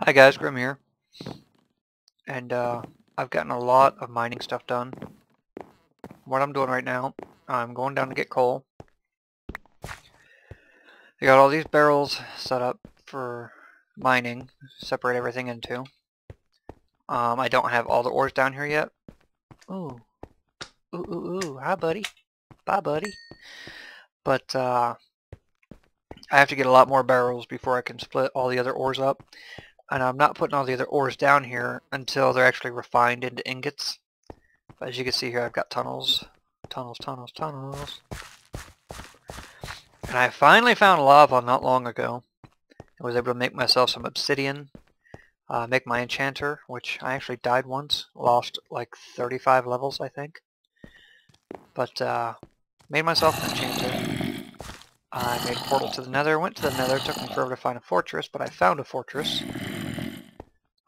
Hi guys, Grim here, and I've gotten a lot of mining stuff done. What I'm doing right now, I'm going down to get coal. I got all these barrels set up for mining, separate everything into. I don't have all the ores down here yet. Ooh, ooh, hi buddy, bye buddy. But I have to get a lot more barrels before I can split all the other ores up. And I'm not putting all the other ores down here until they're actually refined into ingots. But as you can see here, I've got tunnels. And I finally found lava not long ago. I was able to make myself some obsidian, make my enchanter, which I actually died once, lost like 35 levels I think. But made myself an enchanter. I made a portal to the nether, went to the nether, took me forever to find a fortress, but I found a fortress.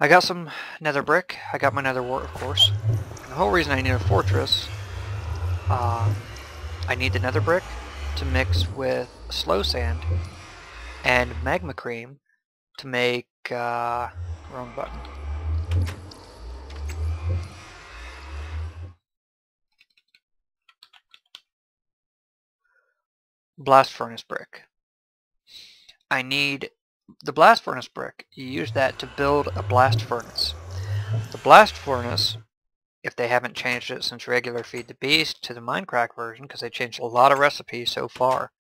I got some nether brick, I got my nether wart of course. And the whole reason I need a fortress, I need the nether brick to mix with slow sand and magma cream to make, wrong button. Blast furnace brick. I need the blast furnace brick. You use that to build a blast furnace. The blast furnace, if they haven't changed it since regular Feed the Beast to the MindCrack version, because they changed a lot of recipes so far,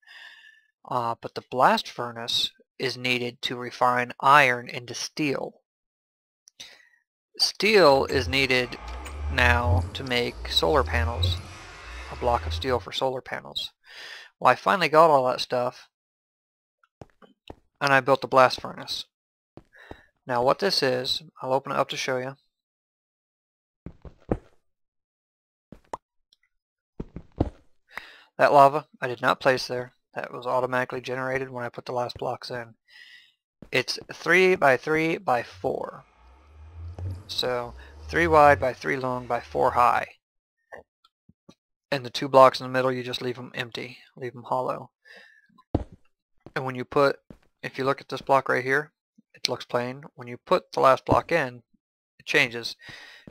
but the blast furnace is needed to refine iron into steel. Steel is needed now to make solar panels, a block of steel for solar panels. Well, I finally got all that stuff, and I built the blast furnace. Now what this is, I'll open it up to show you. That lava, I did not place there. That was automatically generated when I put the last blocks in. It's 3 by 3 by 4. So 3 wide by 3 long by 4 high. And the 2 blocks in the middle, you just leave them empty, leave them hollow. And when you put, if you look at this block right here, it looks plain. When you put the last block in, it changes,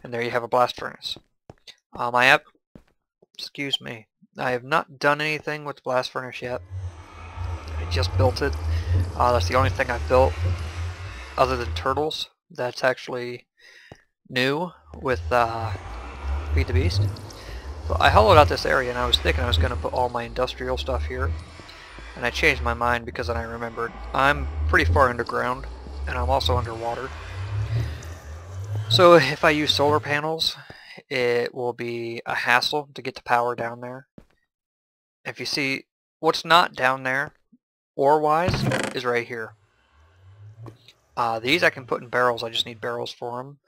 and there you have a blast furnace. Excuse me, I have not done anything with the blast furnace yet. I just built it. That's the only thing I've built other than turtles that's actually new with Feed the Beast. But I hollowed out this area and I was thinking I was going to put all my industrial stuff here. And I changed my mind because then I remembered I'm pretty far underground and I'm also underwater. So if I use solar panels, it will be a hassle to get the power down there. If you see, what's not down there, ore-wise, is right here. These I can put in barrels, I just need barrels for them.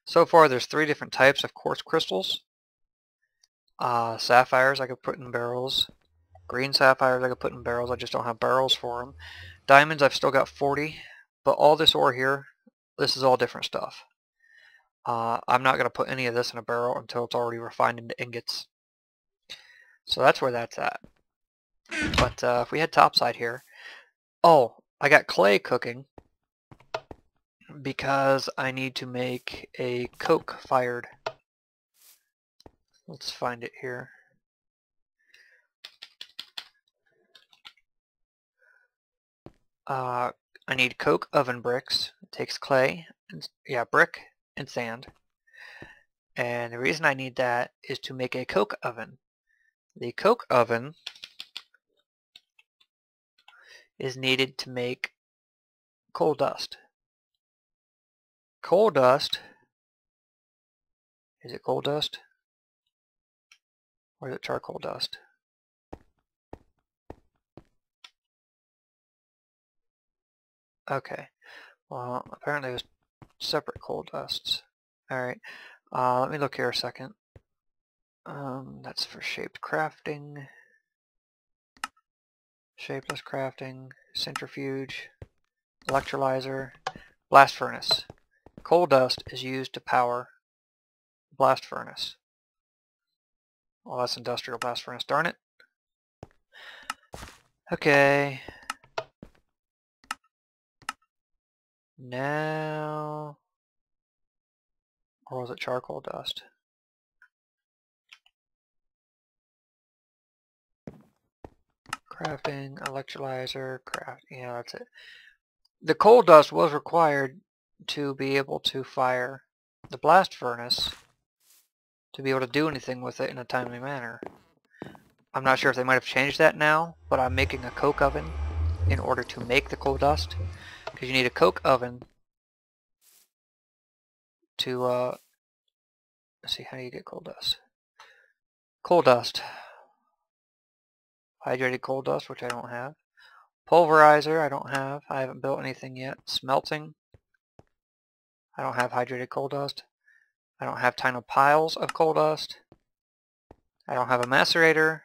So far there's 3 different types of quartz crystals. Sapphires I could put in barrels. Green sapphires I could put in barrels, I just don't have barrels for them. Diamonds I've still got 40, but all this ore here, this is all different stuff. I'm not going to put any of this in a barrel until it's already refined into ingots. So that's where that's at. But if we head topside here, oh, I got clay cooking because I need to make a coke fired. Let's find it here. I need coke oven bricks. It takes clay, and, brick and sand. And the reason I need that is to make a coke oven. The coke oven is needed to make coal dust. Coal dust, is it coal dust? Or is it charcoal dust? Okay, well apparently there's separate coal dusts. Alright, let me look here a second. That's for shaped crafting, shapeless crafting, centrifuge, electrolyzer, blast furnace. Coal dust is used to power blast furnace. Well, that's industrial blast furnace, darn it. Okay. Now, or was it charcoal dust? Crafting, electrolyzer, craft, yeah, that's it. The coal dust was required to be able to fire the blast furnace, to be able to do anything with it in a timely manner. I'm not sure if they might have changed that now, but I'm making a coke oven in order to make the coal dust, because you need a coke oven to, let's see, how do you get coal dust? Coal dust. Hydrated coal dust, which I don't have. Pulverizer, I don't have. I haven't built anything yet. Smelting. I don't have hydrated coal dust. I don't have tiny piles of coal dust. I don't have a macerator.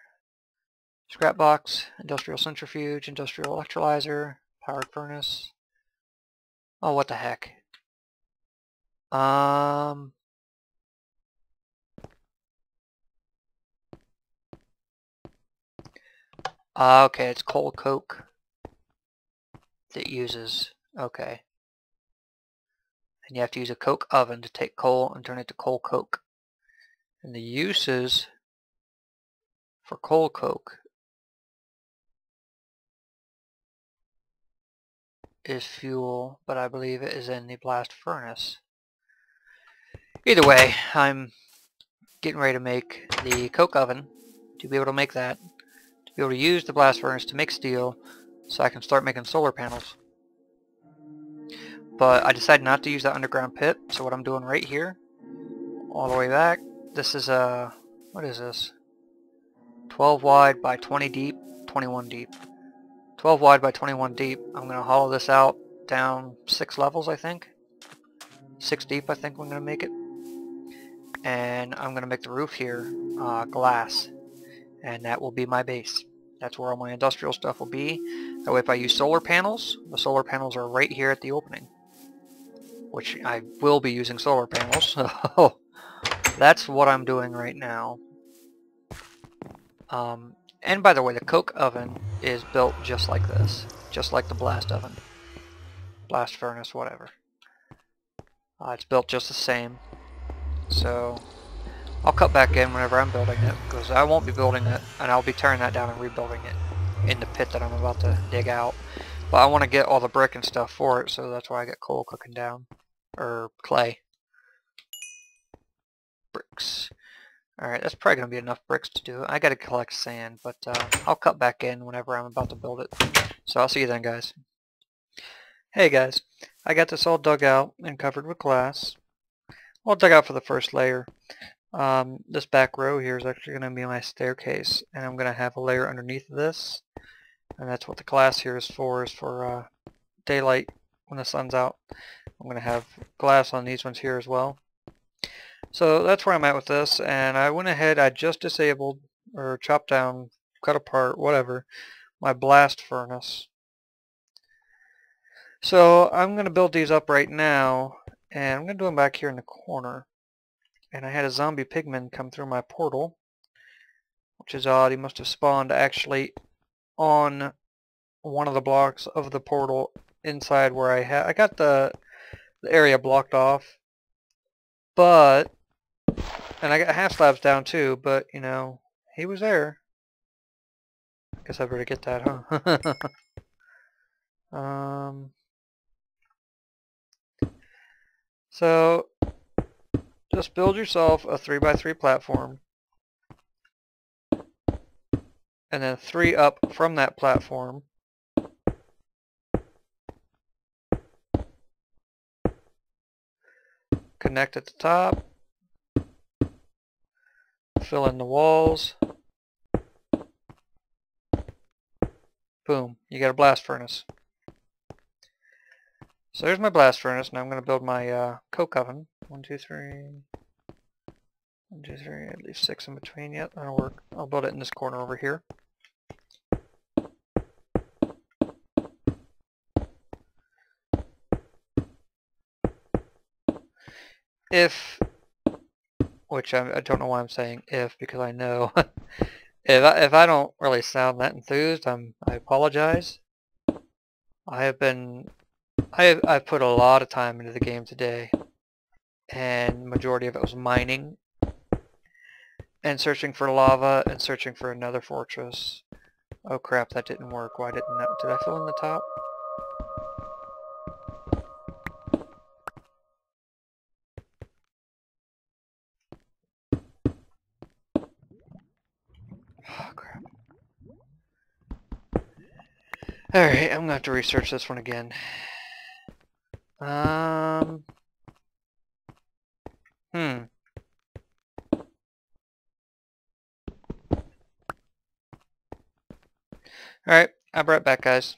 Scrap box. Industrial centrifuge. Industrial electrolyzer. Powered furnace. Oh, what the heck. Okay, it's coal coke that uses, okay. And you have to use a coke oven to take coal and turn it to coal coke. And the uses for coal coke is fuel, but I believe it is in the blast furnace. Either way, I'm getting ready to make the coke oven to be able to make that, to be able to use the blast furnace to make steel so I can start making solar panels. But I decided not to use that underground pit, so what I'm doing right here, all the way back, this is a, what is this? 12 wide by 20 deep, 21 deep. 12 wide by 21 deep. I'm going to hollow this out down 6 levels, I think. 6 deep, I think I'm going to make it. And I'm going to make the roof here glass. And that will be my base. That's where all my industrial stuff will be. That way if I use solar panels, the solar panels are right here at the opening. Which I will be using solar panels. So that's what I'm doing right now. And by the way, the coke oven is built just like this. Just like the blast oven. Blast furnace, whatever. It's built just the same. So I'll cut back in whenever I'm building it, because I won't be building it, and I'll be tearing that down and rebuilding it in the pit that I'm about to dig out. But I want to get all the brick and stuff for it, so that's why I get coal cooking down. Or clay. Bricks. Alright, that's probably going to be enough bricks to do it. I got to collect sand, but I'll cut back in whenever I'm about to build it. So I'll see you then, guys. Hey guys, I got this all dug out and covered with glass. All dug out for the first layer. This back row here is actually going to be my staircase, and I'm going to have a layer underneath this, and that's what the glass here is for daylight when the sun's out. I'm going to have glass on these ones here as well. So that's where I'm at with this, and I went ahead, I just disabled, or chopped down, cut apart, whatever, my blast furnace. So I'm going to build these up right now, and I'm going to do them back here in the corner. And I had a zombie pigman come through my portal, which is odd. He must have spawned actually on one of the blocks of the portal inside where I got the area blocked off, but, and I got half slabs down too, but you know, he was there. I guess I better get that, huh? So just build yourself a 3x3 platform, and then 3 up from that platform. Connect at the top. Fill in the walls. Boom, you got a blast furnace. So there's my blast furnace. Now I'm going to build my coke oven. 1, 2, 3. 1, 2, 3. At least 6 in between. Yep, that'll work. I'll build it in this corner over here. If, which I don't know why I'm saying if, because I know if I don't really sound that enthused, I apologize. I have been I put a lot of time into the game today, and the majority of it was mining and searching for lava and searching for another fortress. Oh crap, that didn't work. Why didn't that? Did I fill in the top? Oh crap. Alright, I'm gonna have to research this one again. Alright, I'll be right back, guys.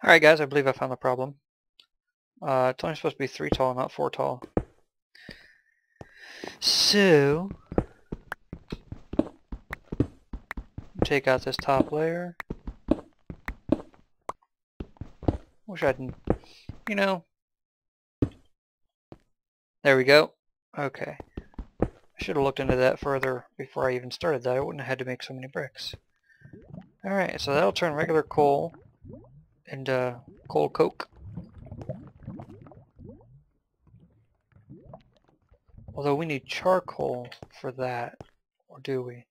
Alright guys, I believe I found the problem. It's only supposed to be 3 tall, not 4 tall. So, take out this top layer. Wish I didn't, you know. There we go. Okay. I should have looked into that further before I even started that. I wouldn't have had to make so many bricks. Alright, so that'll turn regular coal into coal coke. Although we need charcoal for that. Or do we?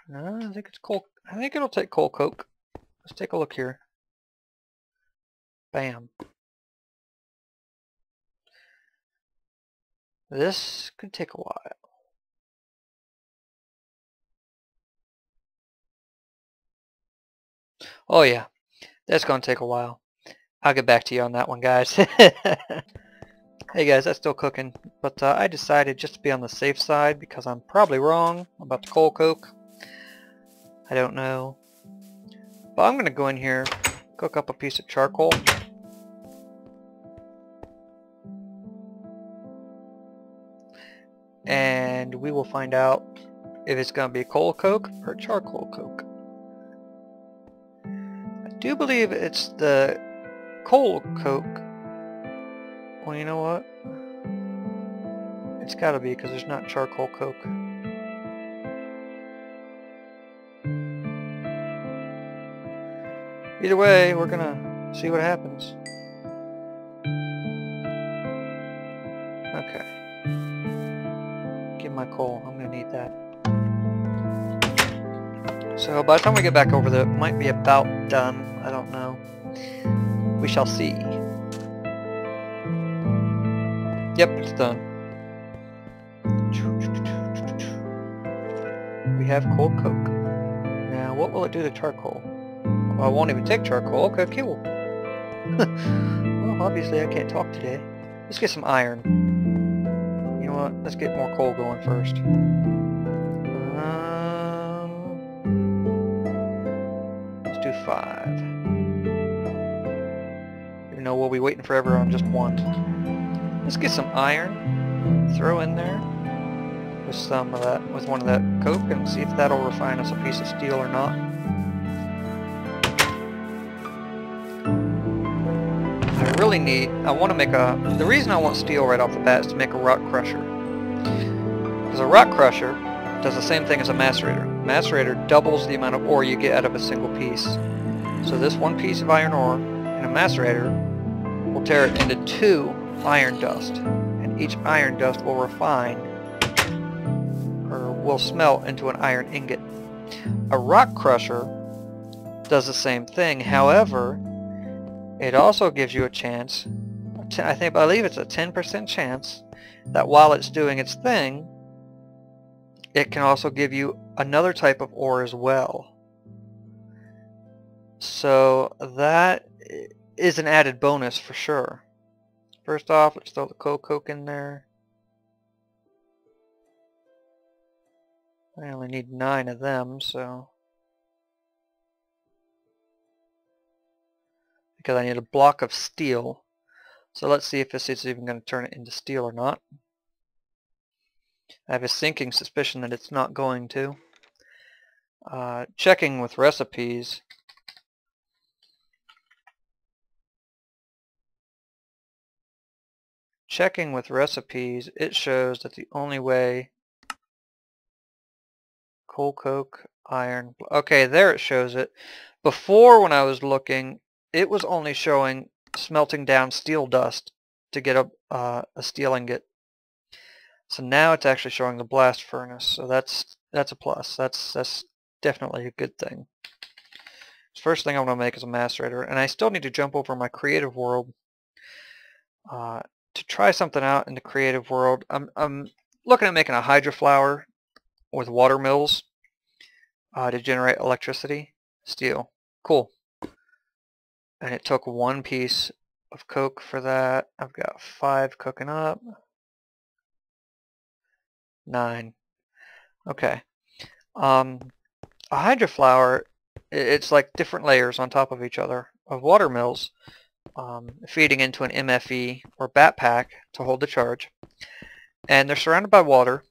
No, I think it's coal. I think it'll take coal coke. Let's take a look here. Bam. This could take a while. Oh yeah, that's gonna take a while. I'll get back to you on that one, guys. Hey guys, that's still cooking, but I decided just to be on the safe side because I'm probably wrong about the coal coke. I don't know. But I'm gonna go in here, cook up a piece of charcoal. And we will find out if it's gonna be coal coke or charcoal coke. I do believe it's the coal coke. Well, you know what? It's gotta be because there's not charcoal coke. Either way, we're gonna see what happens. Okay. Give my coal. I'm gonna need that. So by the time we get back over there, it might be about done. I don't know. We shall see. Yep, it's done. We have coal coke. Now, what will it do to charcoal? Well, I won't even take charcoal. Okay, cool. Well, obviously I can't talk today. Let's get some iron. You know what? Let's get more coal going first. Let's do 5. Even though we'll be waiting forever on just 1. Let's get some iron. Throw in there with some of that, with one of that coke, and see if that'll refine us a piece of steel or not. I really need, I want to make a, the reason I want steel right off the bat is to make a rock crusher. Because a rock crusher does the same thing as a macerator. Macerator doubles the amount of ore you get out of a single piece. So this one piece of iron ore in a macerator will tear it into 2 iron dust. And each iron dust will refine, or will smelt into an iron ingot. A rock crusher does the same thing. However, it also gives you a chance, I believe it's a 10% chance, that while it's doing its thing, it can also give you another type of ore as well. So that is an added bonus for sure. First off, let's throw the coal coke in there. I only need 9 of them, so... because I need a block of steel. So let's see if this is even going to turn it into steel or not. I have a sinking suspicion that it's not going to. Checking with recipes. Checking with recipes, it shows that the only way Coal, coke, iron. Okay, there it shows it. Before, when I was looking, it was only showing smelting down steel dust to get a steel ingot. So now it's actually showing the blast furnace. So that's a plus. That's definitely a good thing. First thing I'm going to make is a macerator, and I still need to jump over my creative world to try something out in the creative world. I'm looking at making a hydroflower with water mills to generate electricity. Steel. Cool. And it took 1 piece of coke for that. I've got 5 cooking up. 9. Okay. A hydroflower, it's like different layers on top of each other of water mills feeding into an MFE or bat pack to hold the charge. And they're surrounded by water,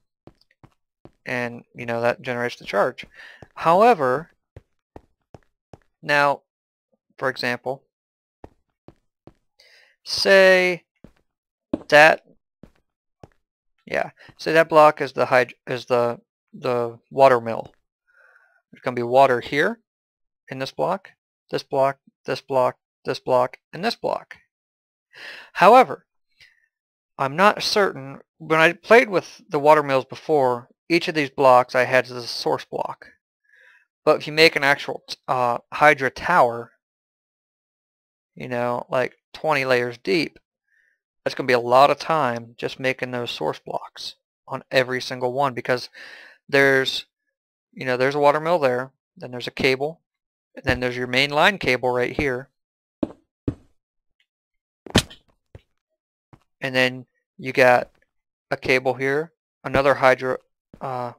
and you know that generates the charge. However, now, for example, say that block is the water mill. There's going to be water here in this block, this block, this block, this block, and this block. However, I'm not certain. When I played with the water mills before, each of these blocks I had as a source block. But if you make an actual Hydra tower, you know, like 20 layers deep, that's going to be a lot of time just making those source blocks on every single one, because there's a water mill there, then there's a cable, and then there's your main line cable right here, and then you got a cable here, another Hydra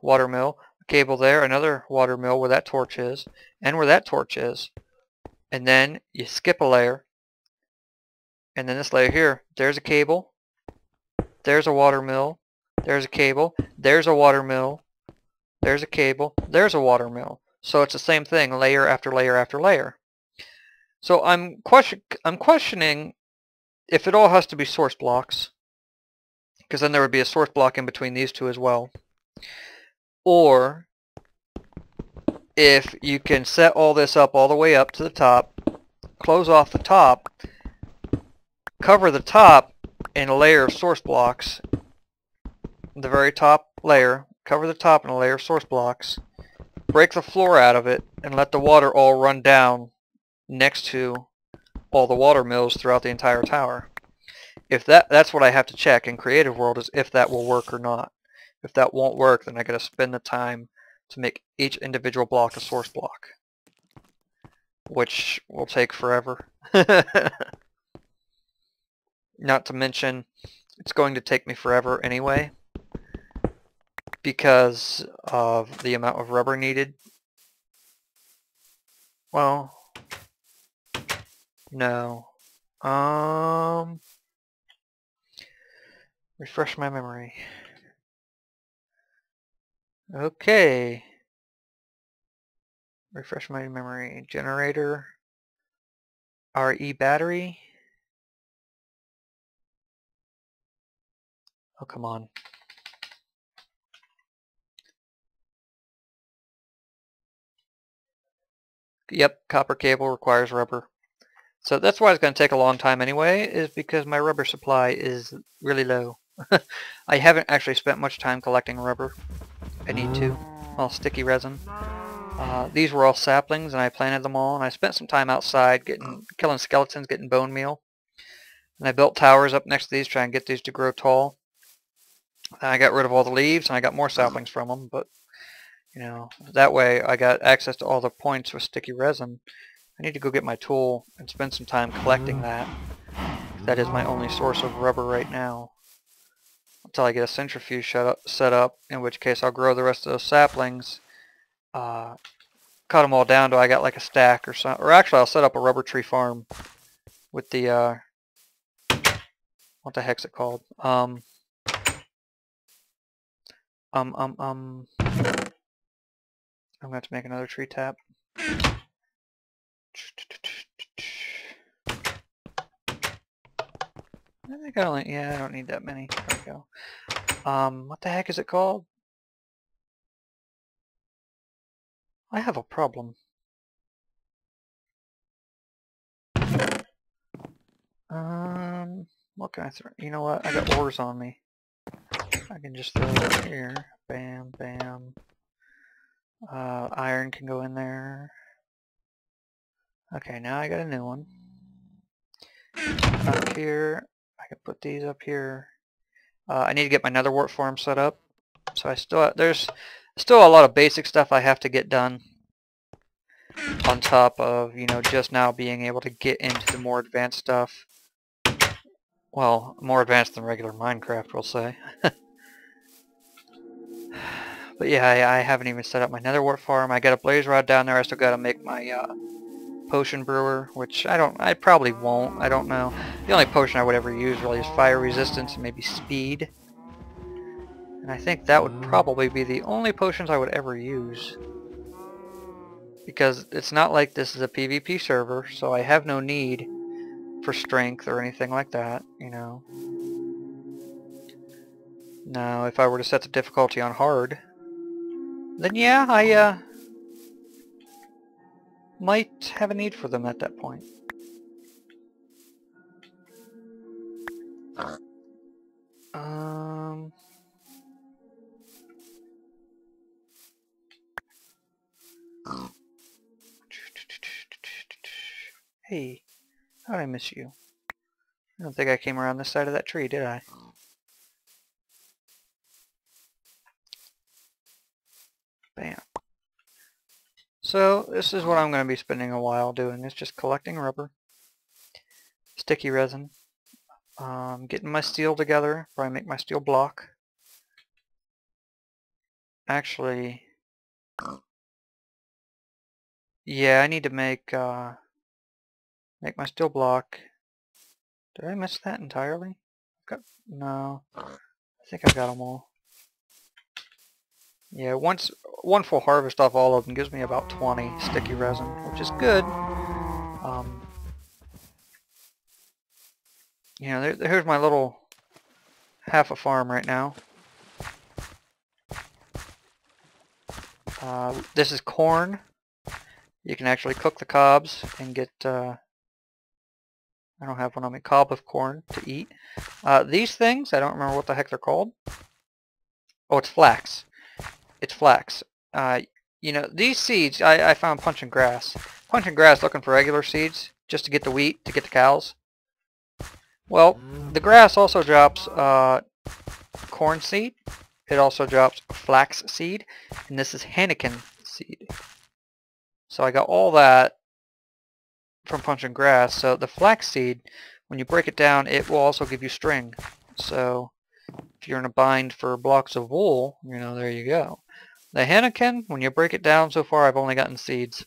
water mill, a cable there, another water mill where that torch is, and where that torch is, and then you skip a layer, and then this layer here, there's a cable, there's a water mill, there's a cable, there's a water mill, there's a cable, there's a water mill. So it's the same thing, layer after layer after layer. So I'm questioning if it all has to be source blocks, because then there would be a source block in between these two as well. Or if you can set all this up all the way up to the top, close off the top, cover the top in a layer of source blocks, the very top layer, cover the top in a layer of source blocks, break the floor out of it, and let the water all run down next to all the water mills throughout the entire tower. If that's what I have to check in Creative World, is if that will work or not. If that won't work, then I gotta spend the time to make each individual block a source block, which will take forever. Not to mention, it's going to take me forever anyway, because of the amount of rubber needed. Well, no. Refresh my memory. Okay. Refresh my memory. Generator. RE battery. Oh, come on. Yep, copper cable requires rubber. So that's why it's going to take a long time anyway, is because my rubber supply is really low. I haven't actually spent much time collecting rubber. I need to. Well, sticky resin. These were all saplings, and I planted them all, and I spent some time outside killing skeletons, getting bone meal. And I built towers up next to these, trying to get these to grow tall. And I got rid of all the leaves, and I got more saplings from them, but you know, that way I got access to all the points with sticky resin. I need to go get my tool and spend some time collecting that. That is my only source of rubber right now, until I get a centrifuge set up, in which case I'll grow the rest of those saplings, cut them all down till I got like a stack or something. Or actually, I'll set up a rubber tree farm with the, what the heck's it called? I'm going to have to make another tree tap. I think I don't need that many. There we go. What the heck is it called? I have a problem. What can I throw? You know what? I got ores on me. I can just throw it here. Bam, bam. Iron can go in there. Okay, now I got a new one. Up here, I can put these up here. I need to get my nether wart farm set up. So there's still a lot of basic stuff I have to get done. On top of, you know, just now being able to get into the more advanced stuff. Well, more advanced than regular Minecraft, we'll say. But yeah, I haven't even set up my nether wart farm. I got a blaze rod down there. I still got to make my potion brewer, which I probably won't. I don't know. The only potion I would ever use really is fire resistance and maybe speed. And I think that would probably be the only potions I would ever use. Because it's not like this is a PvP server, so I have no need for strength or anything like that, you know. Now, if I were to set the difficulty on hard, then yeah, I might have a need for them at that point. Hey, how did I miss you? I don't think I came around this side of that tree, did I? Bam. So, this is what I'm going to be spending a while doing. It's just collecting rubber, sticky resin, getting my steel together, probably make my steel block. Actually, yeah, I need to make my steel block. Did I miss that entirely? No, I think I got them all. Yeah, one full harvest off all of them gives me about 20 sticky resin, which is good. You know, here's my little half a farm right now. This is corn. You can actually cook the cobs and get, I don't have one on me, cob of corn to eat. These things, I don't remember what the heck they're called. Oh, it's flax. It's flax. You know, these seeds, I found punching grass. Punching grass looking for regular seeds, just to get the wheat, to get the cows. Well, the grass also drops corn seed. It also drops flax seed, and this is henequen seed. So I got all that from punching grass. So the flax seed, when you break it down, it will also give you string. So if you're in a bind for blocks of wool, you know, there you go. The henequen, when you break it down, so far I've only gotten seeds.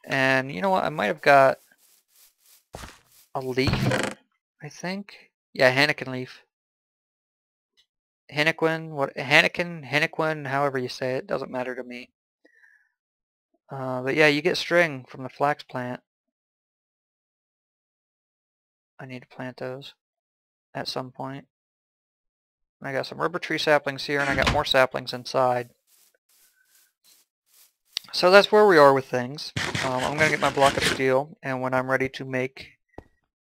And you know what, I might have got a leaf, I think. Yeah, henequen leaf. Henequen, however you say it, doesn't matter to me. But yeah, you get string from the flax plant. I need to plant those at some point. I got some rubber tree saplings here, and I got more saplings inside. So that's where we are with things. I'm going to get my block of steel, and when I'm ready to make...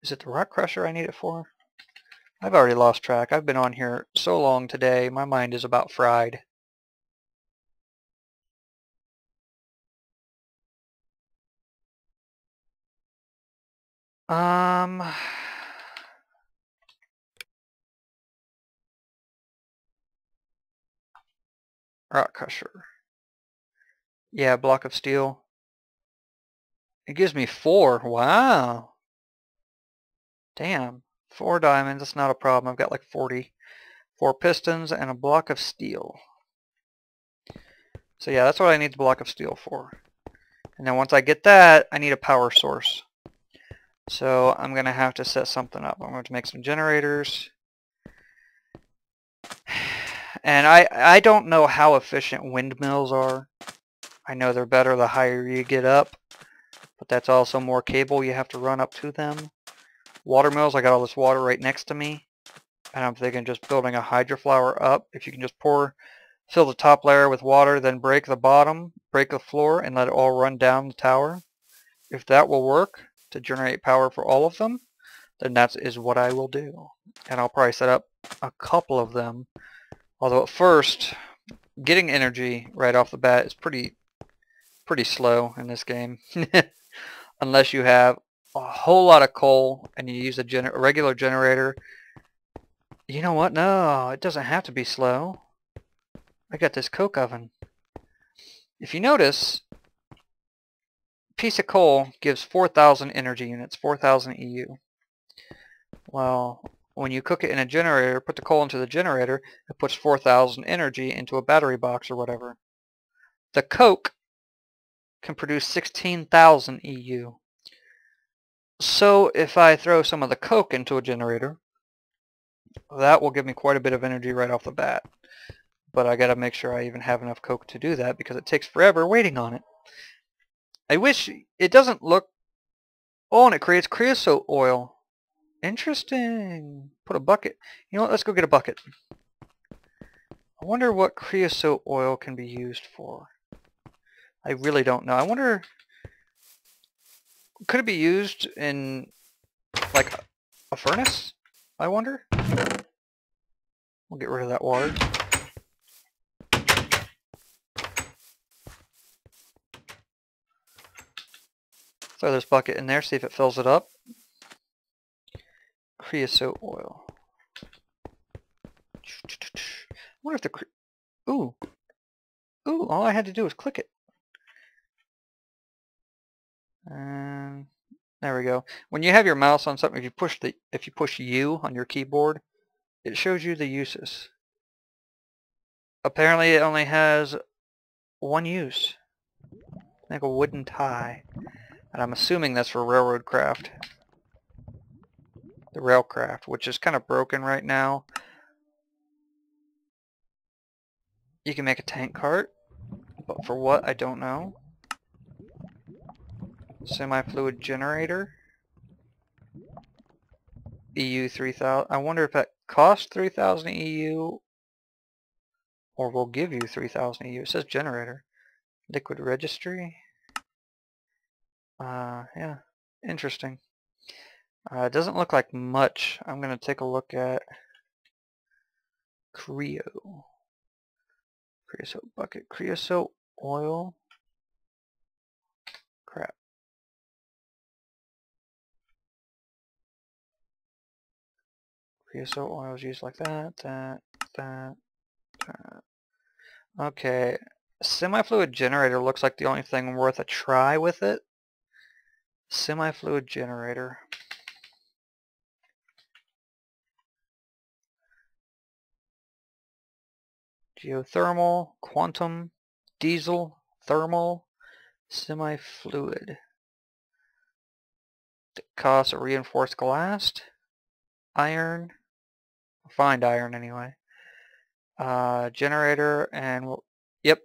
Is it the rock crusher I need it for? I've already lost track. I've been on here so long today, my mind is about fried. Rock crusher. Yeah, block of steel. It gives me 4. Wow. Damn. 4 diamonds, that's not a problem. I've got like 4 pistons and a block of steel. So yeah, that's what I need the block of steel for. And then once I get that, I need a power source. So I'm going to have to set something up. I'm going to make some generators. And I don't know how efficient windmills are. I know they're better the higher you get up. But that's also more cable you have to run up to them. Water mills, I got all this water right next to me. And I'm thinking just building a hydroflower up. If you can just pour Fill the top layer with water, then break the bottom, break the floor, and let it all run down the tower. If that will work to generate power for all of them, then that is what I will do. And I'll probably set up a couple of them. Although at first, getting energy right off the bat is pretty slow in this game. Unless you have a whole lot of coal and you use a regular generator. You know what? No, it doesn't have to be slow. I got this coke oven. If you notice, a piece of coal gives 4,000 energy units, 4,000 EU. Well, when you cook it in a generator, put the coal into the generator, it puts 4,000 energy into a battery box or whatever. The coke can produce 16,000 EU. So if I throw some of the coke into a generator, that will give me quite a bit of energy right off the bat. But I gotta make sure I even have enough coke to do that because it takes forever waiting on it. I wish it doesn't look... Oh, and it creates creosote oil. Interesting. Put a bucket. You know what? Let's go get a bucket. I wonder what creosote oil can be used for. I really don't know. I wonder... Could it be used in, like, a furnace? I wonder. We'll get rid of that water. Throw this bucket in there, see if it fills it up. Creosote oil. I wonder if the... Ooh. Ooh, all I had to do was click it. And there we go. When you have your mouse on something, if you push U on your keyboard, it shows you the uses. Apparently it only has one use. Like a wooden tie. And I'm assuming that's for railroad craft. The railcraft, which is kind of broken right now. You can make a tank cart, but for what, I don't know. Semi-fluid generator. EU 3000. I wonder if that costs 3,000 EU or will give you 3,000 EU. It says generator. Liquid registry. Yeah, interesting. It doesn't look like much. I'm going to take a look at creosote bucket, creosote oil. Crap. Creosote oil is used like that. Okay, semi-fluid generator looks like the only thing worth a try with it. Semi-fluid generator. Geothermal, quantum, diesel, thermal, semi-fluid. It costs a reinforced glass, iron, refined iron anyway. Generator, and yep,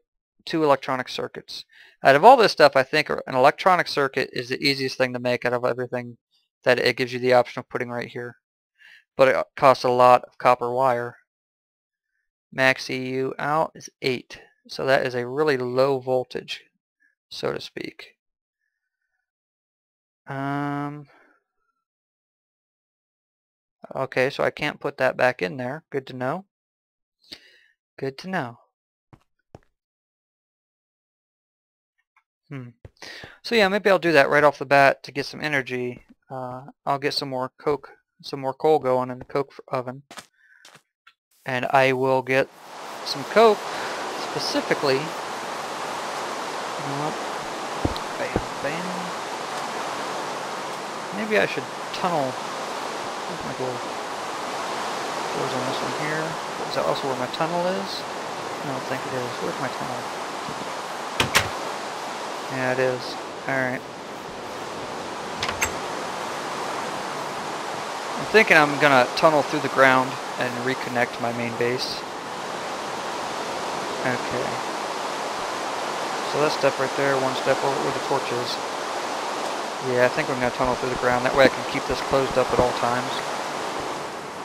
2 electronic circuits. Out of all this stuff, I think an electronic circuit is the easiest thing to make out of everything that it gives you the option of putting right here. But it costs a lot of copper wire. Max EU out is 8. So that is a really low voltage, so to speak. Okay, so I can't put that back in there. Good to know. Good to know. So yeah, maybe I'll do that right off the bat to get some energy. I'll get some more coke, some more coal going in the coke oven. And I will get some coke specifically. You know what? Bam, bam. Maybe I should tunnel. Where's my goal? Goes on this one here. Is that also where my tunnel is? I don't think it is. Where's my tunnel? Yeah, it is. Alright. I'm thinking I'm gonna tunnel through the ground and reconnect my main base. Okay. So that step right there, one step over where the torch is. Yeah, I think I'm gonna tunnel through the ground. That way I can keep this closed up at all times.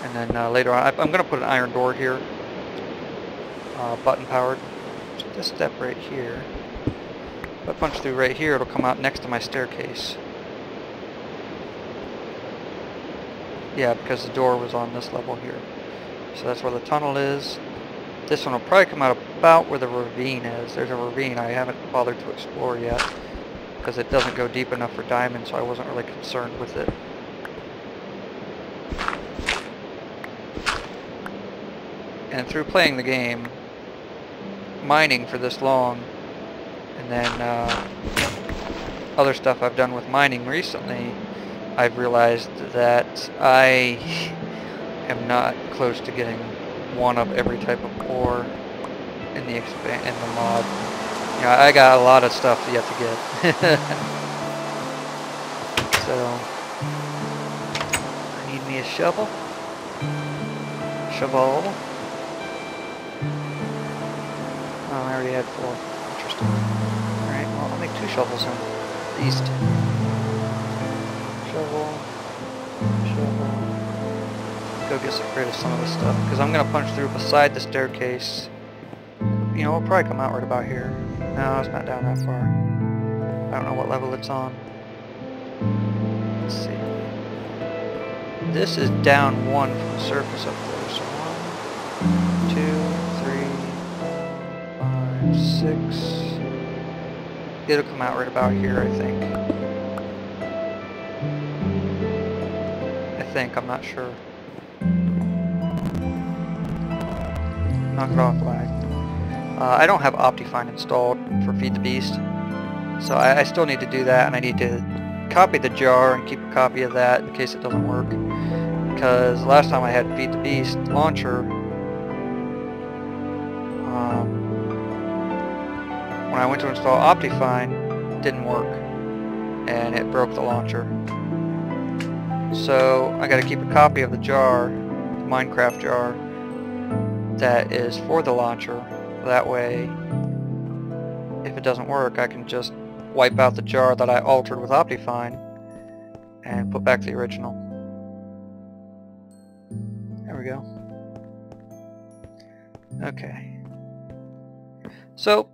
And then later on, I'm gonna put an iron door here. button powered. So this step right here, if I punch through right here, it'll come out next to my staircase. Yeah, because the door was on this level here. So that's where the tunnel is. This one will probably come out about where the ravine is. There's a ravine I haven't bothered to explore yet because it doesn't go deep enough for diamonds, so I wasn't really concerned with it. And through playing the game, mining for this long, and then other stuff I've done with mining recently, I've realized that I am not close to getting one of every type of ore in the mod. You know, I got a lot of stuff yet to get. So I need me a shovel. Shovel. Oh, I already had 4. Interesting. Alright, well, I'll make 2 shovels then. At least. Shovel. Shovel. Go get rid of some of this stuff, because I'm going to punch through beside the staircase. You know, it'll probably come out right about here. No, it's not down that far. I don't know what level it's on. Let's see. This is down 1 from the surface up there, so 1, 2, 3, 4, 5, 6. It'll come out right about here, I think. I'm not sure. Knock it off, lag. I don't have Optifine installed for Feed the Beast, so I still need to do that, and I need to copy the jar and keep a copy of that in case it doesn't work. Because last time I had Feed the Beast launcher, when I went to install Optifine, it didn't work, and it broke the launcher. So I got to keep a copy of the jar, the Minecraft jar, that is for the launcher. That way, if it doesn't work, I can just wipe out the jar that I altered with Optifine and put back the original. There we go. Okay. So,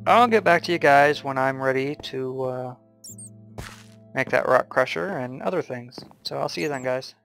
I'll get back to you guys when I'm ready to make that rock crusher and other things. So I'll see you then, guys.